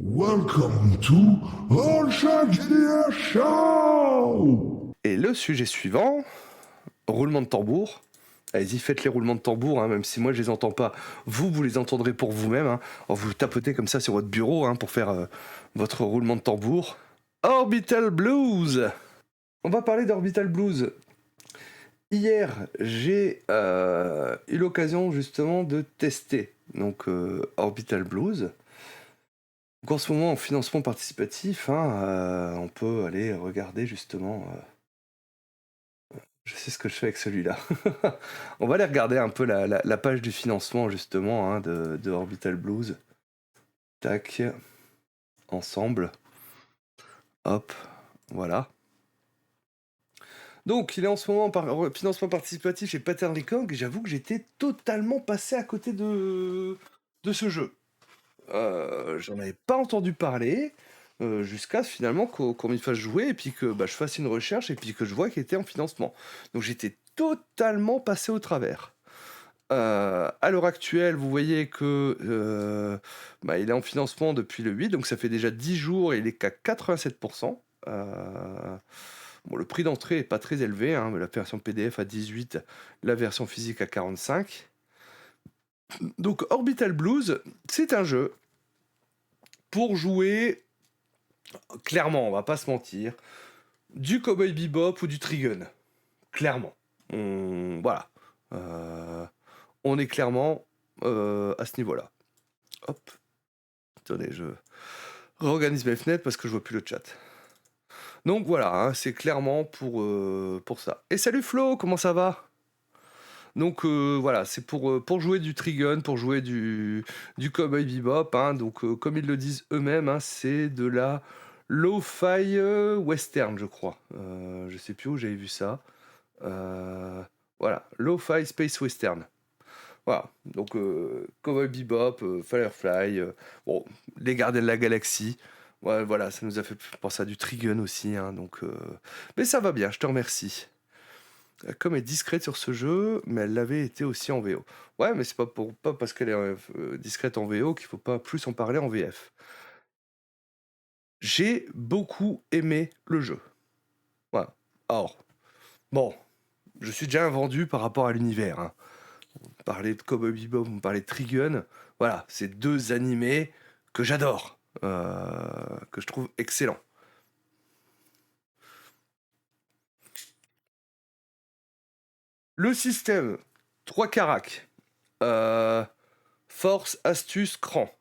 Welcome to All Shark GDR Show! Et le sujet suivant, roulement de tambour. Allez-y, faites les roulements de tambour, hein, même si moi je les entends pas. Vous les entendrez pour vous-même. Hein. Vous tapotez comme ça sur votre bureau hein, pour faire votre roulement de tambour. Orbital Blues. On va parler d'Orbital Blues. Hier, j'ai eu l'occasion justement de tester donc Orbital Blues. Donc en ce moment, en financement participatif, hein, on peut aller regarder justement. Je sais ce que je fais avec celui-là. On va aller regarder un peu la page du financement justement hein, de Orbital Blues. Tac, ensemble. Hop, voilà. Donc il est en ce moment par financement participatif chez Pattern Kong et j'avoue que j'étais totalement passé à côté de ce jeu. J'en avais pas entendu parler jusqu'à finalement qu'on m'y fasse jouer et puis que je fasse une recherche et puis que je vois qu'il était en financement. Donc j'étais totalement passé au travers. À l'heure actuelle, vous voyez que il est en financement depuis le 8, donc ça fait déjà 10 jours et il est qu'à 87%. Le prix d'entrée est pas très élevé, hein, la version PDF à 18, la version physique à 45. Donc Orbital Blues, c'est un jeu pour jouer, clairement, on va pas se mentir, du Cowboy Bebop ou du Trigun. Clairement. Voilà. On est clairement à ce niveau-là. Hop. Attendez, je réorganise mes fenêtres parce que je vois plus le chat. Donc voilà, hein, c'est clairement pour ça. Et salut Flo, comment ça va? Donc voilà, c'est pour jouer du Trigun, pour jouer du Cowboy Bebop. Hein, donc comme ils le disent eux-mêmes, hein, c'est de la lo-fi western, je crois. Je sais plus où j'avais vu ça. Voilà, lo-fi space western. Voilà, donc Cowboy Bebop, Firefly, bon, les Gardiens de la Galaxie. Ouais, voilà, ça nous a fait penser à du Trigun aussi. Hein, donc, mais ça va bien, je te remercie. La com est discrète sur ce jeu, mais elle l'avait été aussi en VO. Ouais, mais c'est pas parce qu'elle est discrète en VO qu'il faut pas plus en parler en VF. J'ai beaucoup aimé le jeu. Voilà. Alors, bon, je suis déjà vendu par rapport à l'univers. Hein. On parlait de Cowboy Bebop, on parlait de Trigun. Voilà, c'est deux animés que j'adore, que je trouve excellents. Le système, 3 caracs. Force, astuce, cran.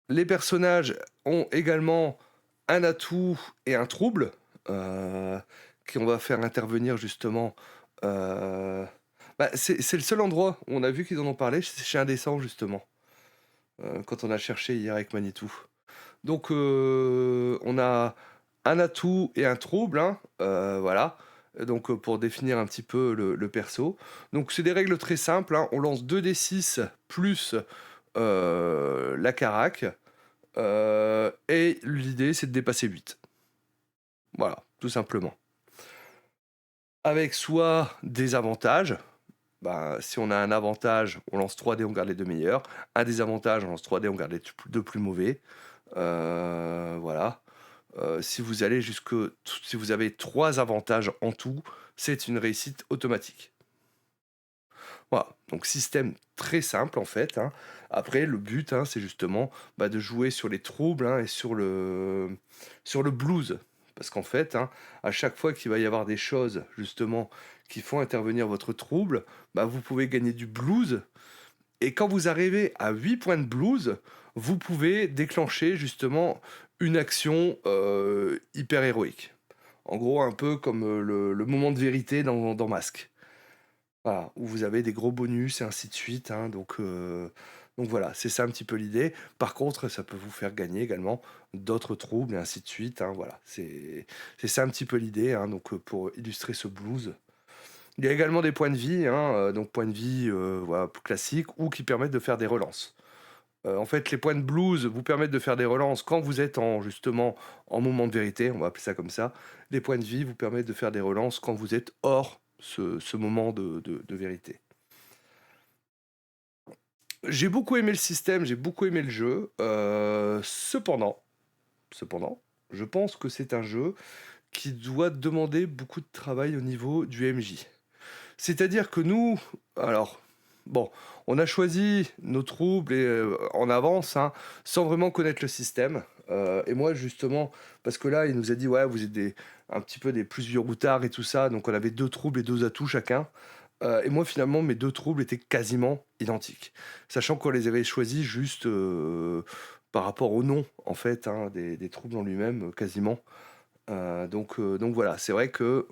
Les personnages ont également un atout et un trouble qu'on va faire intervenir justement. C'est le seul endroit où on a vu qu'ils en ont parlé, c'est chez Indécent justement, quand on a cherché hier avec Manitou. Donc on a un atout et un trouble, hein, voilà. Donc pour définir un petit peu le perso. Donc c'est des règles très simples, hein. On lance 2d6 plus la carac. Et l'idée, c'est de dépasser 8. Voilà, tout simplement. Avec soit des avantages. Si on a un avantage, on lance 3 dés, on garde les deux meilleurs. Un désavantage, on lance 3 dés, on garde les deux plus mauvais. Voilà. Si vous avez 3 avantages en tout, c'est une réussite automatique. Voilà, donc système très simple en fait. Hein. Après, le but, hein, c'est justement de jouer sur les troubles hein, et sur le blues. Parce qu'en fait, hein, à chaque fois qu'il va y avoir des choses justement qui font intervenir votre trouble, vous pouvez gagner du blues. Et quand vous arrivez à 8 points de blues, vous pouvez déclencher justement une action hyper héroïque. En gros, un peu comme le moment de vérité dans Masque. Voilà, où vous avez des gros bonus et ainsi de suite. Hein, donc voilà, c'est ça un petit peu l'idée. Par contre, ça peut vous faire gagner également d'autres troubles et ainsi de suite. Hein, voilà, c'est ça un petit peu l'idée. Hein, donc pour illustrer ce blues. Il y a également des points de vie, hein, donc points de vie voilà, classiques ou qui permettent de faire des relances. En fait, les points de blues vous permettent de faire des relances quand vous êtes justement en moment de vérité, on va appeler ça comme ça. Les points de vie vous permettent de faire des relances quand vous êtes hors ce moment de vérité. J'ai beaucoup aimé le système, j'ai beaucoup aimé le jeu, cependant, je pense que c'est un jeu qui doit demander beaucoup de travail au niveau du MJ. C'est-à-dire que nous, alors, bon, on a choisi nos troubles et en avance, hein, sans vraiment connaître le système. Et moi, justement, parce que là, il nous a dit, ouais, vous êtes un petit peu des plus vieux routards et tout ça, donc on avait deux troubles et deux atouts chacun. Et moi, finalement, mes deux troubles étaient quasiment identiques, sachant qu'on les avait choisis juste par rapport au nom, en fait, hein, des troubles en lui-même, quasiment. Donc voilà, c'est vrai que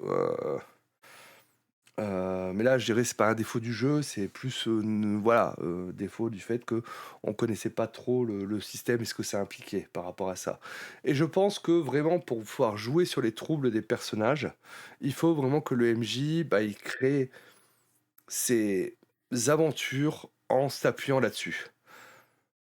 mais là, je dirais, c'est pas un défaut du jeu, c'est plus, voilà, défaut du fait que on connaissait pas trop le système et ce que ça impliquait par rapport à ça. Et je pense que vraiment pour pouvoir jouer sur les troubles des personnages, il faut vraiment que le MJ, bah, il crée ses aventures en s'appuyant là-dessus.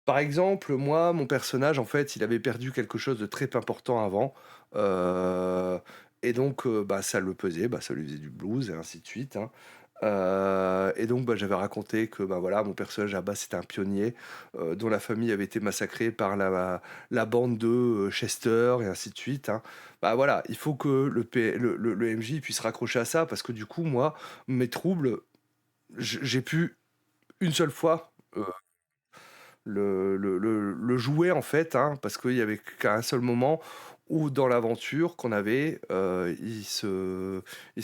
Par exemple, moi, mon personnage, en fait, il avait perdu quelque chose de très important avant, heu et donc bah, ça le pesait, bah, ça lui faisait du blues et ainsi de suite, hein. Et donc bah, j'avais raconté que, bah, voilà, mon personnage à la base, c'était un pionnier, dont la famille avait été massacrée par la bande de, Chester et ainsi de suite, hein. Bah, voilà, il faut que le MJ puisse raccrocher à ça parce que du coup, moi, mes troubles, j'ai pu une seule fois, le jouer en fait, hein, parce qu'il y avait qu'un seul moment où dans l'aventure qu'on avait, il se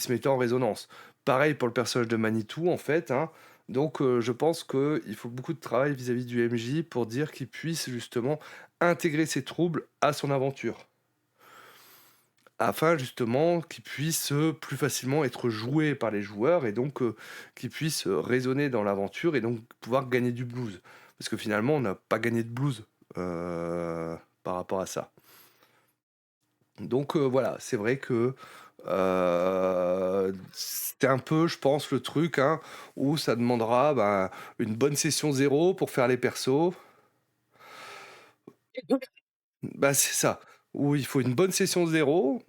mettait en résonance. Pareil pour le personnage de Manitou en fait, hein, donc je pense qu'il faut beaucoup de travail vis-à-vis du MJ pour dire qu'il puisse justement intégrer ses troubles à son aventure. Afin justement qu'il puisse, plus facilement être joué par les joueurs et donc qu'il puisse, résonner dans l'aventure et donc pouvoir gagner du blues. Parce que finalement, on n'a pas gagné de blues, par rapport à ça. Donc voilà, c'est vrai que, c'est un peu, je pense, le truc, hein, où ça demandera, bah, une bonne session zéro pour faire les persos. Bah, c'est ça, où il faut une bonne session zéro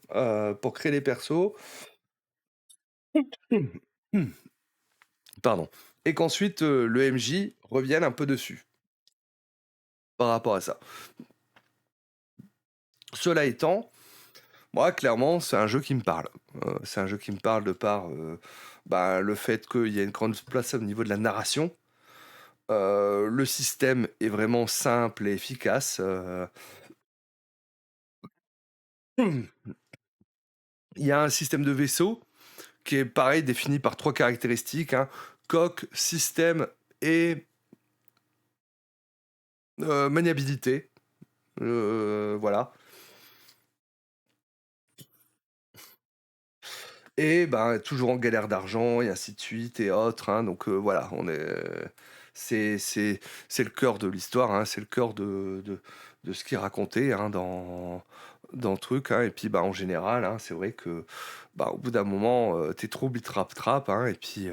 pour créer les persos. Pardon. Et qu'ensuite, le MJ revienne un peu dessus, par rapport à ça. Cela étant, moi, clairement, c'est un jeu qui me parle. C'est un jeu qui me parle de par, bah, le fait qu'il y a une grande place au niveau de la narration. Le système est vraiment simple et efficace, il y a un système de vaisseau qui est pareil, défini par 3 caractéristiques, hein: coque, système et maniabilité. Voilà. Et ben, toujours en galère d'argent et ainsi de suite et autres, hein, donc voilà, c'est c'est c'est le cœur de l'histoire, hein, c'est le cœur de ce qui est raconté, hein, dans le truc, hein et puis, bah, en général, hein, c'est vrai que, bah, au bout d'un moment, tes troubles, ils te rattrapent, hein et puis,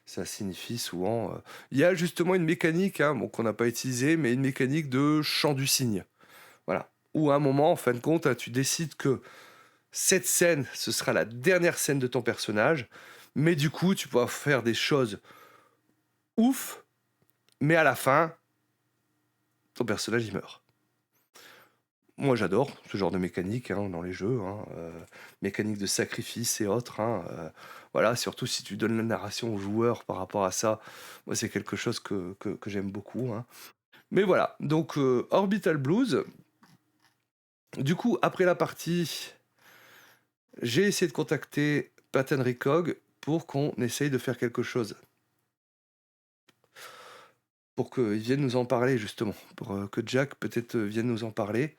ça signifie souvent, il y a justement une mécanique, hein, bon, qu'on n'a pas utilisée, mais une mécanique de chant du cygne. Voilà. Où à un moment, en fin de compte, hein, tu décides que cette scène, ce sera la dernière scène de ton personnage, mais du coup, tu pourras faire des choses ouf, mais à la fin, ton personnage, il meurt. Moi, j'adore ce genre de mécanique, hein, dans les jeux, hein, mécanique de sacrifice et autres, hein, voilà, surtout si tu donnes la narration aux joueurs par rapport à ça, moi, c'est quelque chose que j'aime beaucoup, hein. Mais voilà, donc Orbital Blues, du coup, après la partie, j'ai essayé de contacter Patent Recog pour qu'on essaye de faire quelque chose. Pour qu'ils viennent nous en parler justement, pour, que Jack peut-être, vienne nous en parler,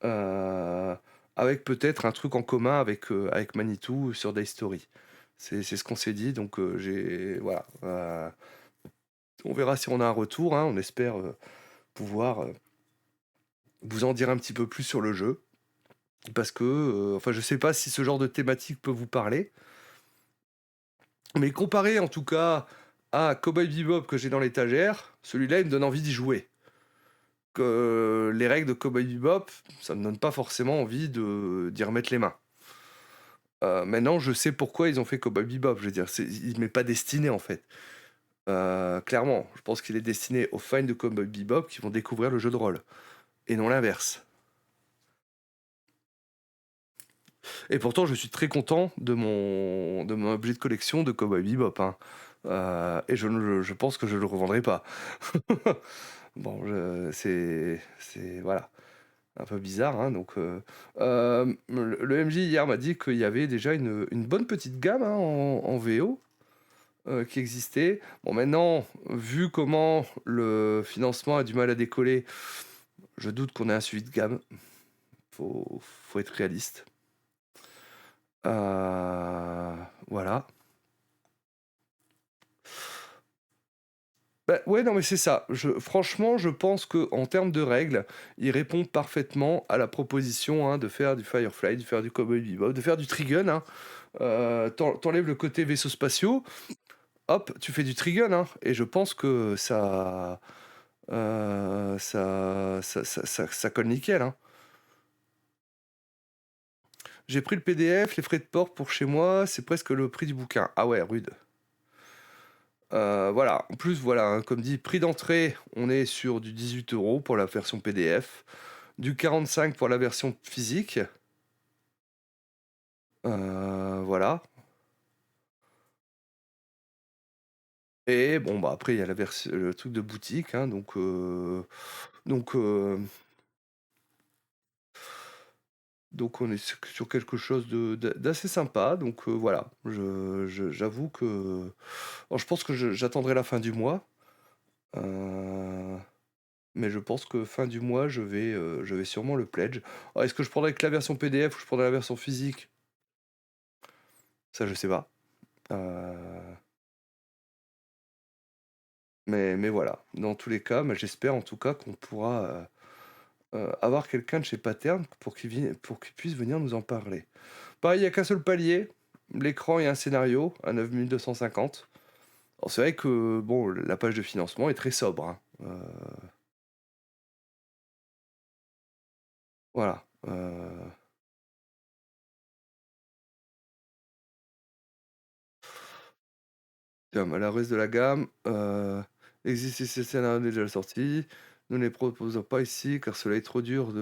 heu, avec peut-être un truc en commun avec Manitou sur Day Story. C'est ce qu'on s'est dit donc j'ai voilà, on verra si on a un retour, hein. On espère, pouvoir, vous en dire un petit peu plus sur le jeu parce que, enfin je sais pas si ce genre de thématique peut vous parler, mais comparé en tout cas à Cowboy Bebop que j'ai dans l'étagère, celui-là il me donne envie d'y jouer. Que les règles de Cowboy Bebop, ça me donne pas forcément envie d'y remettre les mains. Maintenant, je sais pourquoi ils ont fait Cowboy Bebop, je veux dire, c'est il m'est pas destiné, en fait. Clairement, je pense qu'il est destiné aux fans de Cowboy Bebop qui vont découvrir le jeu de rôle et non l'inverse. Et pourtant, je suis très content de mon objet de collection de Cowboy Bebop, hein. Et je pense que je le revendrai pas. Bon, c'est voilà, un peu bizarre, hein, donc le MJ hier m'a dit qu'il y avait déjà une bonne petite gamme, hein, en VO, qui existait. Bon, maintenant, vu comment le financement a du mal à décoller, je doute qu'on ait un suivi de gamme. Faut être réaliste. Voilà. Bah, ouais, non, mais c'est ça. Franchement, je pense que en termes de règles, il répond parfaitement à la proposition, hein, de faire du Firefly, de faire du Cowboy Bebop, de faire du Trigun, hein. T'enlèves le côté vaisseau spatiaux, hop, tu fais du Trigun, hein. Et je pense que ça colle nickel, hein. J'ai pris le PDF, les frais de port pour chez moi, c'est presque le prix du bouquin. Ah ouais, rude. Voilà, en plus, voilà, hein, comme dit, prix d'entrée, on est sur du 18 € pour la version PDF, du 45 pour la version physique. Voilà. Et bon, bah après, il y a le truc de boutique, hein, donc, donc on est sur quelque chose d'assez sympa. Donc voilà, j'avoue que. Alors, je pense que j'attendrai la fin du mois. euh, Mais je pense que fin du mois, je vais sûrement le pledge. Alors, est-ce que je prendrai que la version PDF ou je prendrai la version physique? Ça, je sais pas. Euh, mais voilà. Dans tous les cas, j'espère en tout cas qu'on pourra avoir quelqu'un de chez Pattern pour qu'il puisse venir nous en parler. Pareil, il n'y a qu'un seul palier. L'écran et un scénario à 9250. Alors, c'est vrai que bon, la page de financement est très sobre, hein. Voilà. Tiens, bah, le reste de la gamme, existe ces scénarios déjà sortis. Nous ne les proposons pas ici car cela est trop dur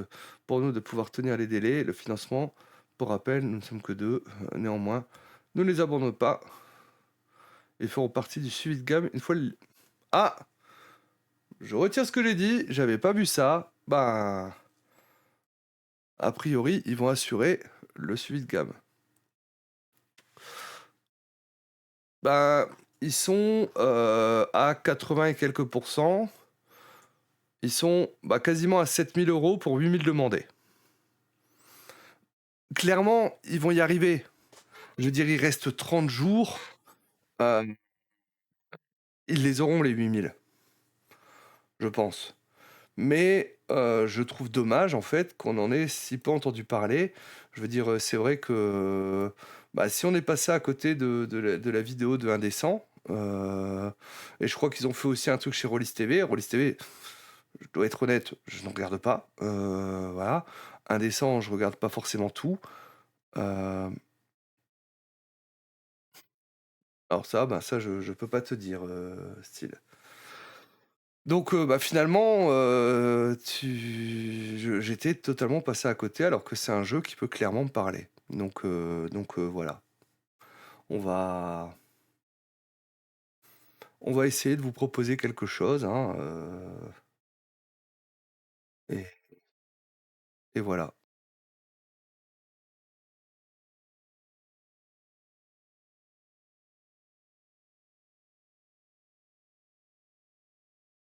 pour nous de pouvoir tenir les délais. Le financement, pour rappel, nous ne sommes que deux. Néanmoins, nous ne les abandonnons pas. Ils feront partie du suivi de gamme une fois Ah! Je retire ce que j'ai dit, j'avais pas vu ça. Bah, a priori, ils vont assurer le suivi de gamme. Bah, ils sont à 80 et quelques pourcents. Ils sont quasiment à 7 000 € pour 8 000 demandés. Clairement, ils vont y arriver. Je veux dire, il reste 30 jours. euh, Ils les auront, les 8 000, je pense. Mais je trouve dommage, en fait, qu'on en ait si peu entendu parler. Je veux dire, c'est vrai que si on est passé à côté de la vidéo de Indécent, et je crois qu'ils ont fait aussi un truc chez Rollis TV. Rollis TV, je dois être honnête, je ne regarde pas. Voilà. Indécent, je regarde pas forcément tout. Euh, alors ça, je peux pas te dire, style. Donc, finalement, j'étais totalement passé à côté, alors que c'est un jeu qui peut clairement me parler. Donc, voilà. On va, on va essayer de vous proposer quelque chose, hein, et, et voilà.